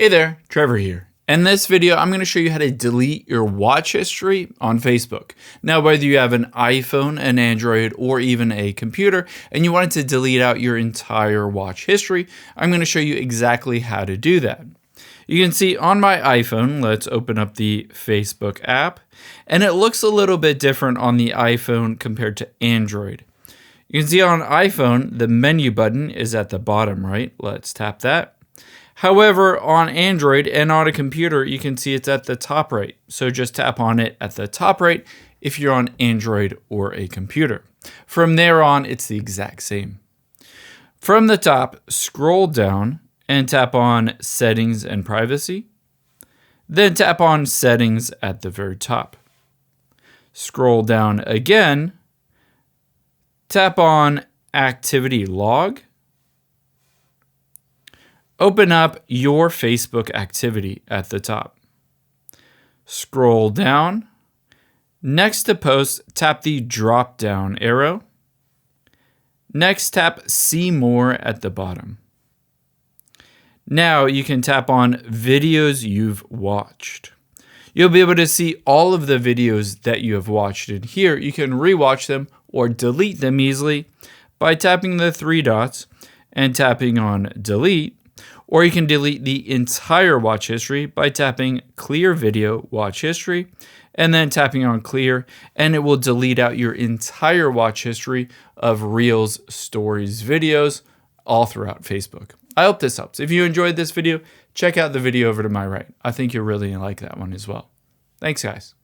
Hey there, Trevor here. In this video, I'm going to show you how to delete your watch history on Facebook. Now, whether you have an iPhone, an Android, or even a computer, and you wanted to delete out your entire watch history, I'm going to show you exactly how to do that. You can see on my iPhone, let's open up the Facebook app, and it looks a little bit different on the iPhone compared to Android. You can see on iPhone, the menu button is at the bottom right. Let's tap that. However, on Android and on a computer, you can see it's at the top right. So just tap on it at the top right if you're on Android or a computer. From there on, it's the exact same. From the top, scroll down and tap on Settings and Privacy. Then tap on Settings at the very top. Scroll down again, tap on Activity Log. Open up your Facebook activity at the top. Scroll down. Next to post, tap the drop down arrow. Next, tap See More at the bottom. Now you can tap on Videos You've Watched. You'll be able to see all of the videos that you have watched. And here you can rewatch them or delete them easily by tapping the three dots and tapping on Delete. Or you can delete the entire watch history by tapping Clear Video Watch History and then tapping on Clear, and it will delete out your entire watch history of Reels, Stories, videos all throughout Facebook. I hope this helps. If you enjoyed this video, check out the video over to my right. I think you'll really like that one as well. Thanks, guys.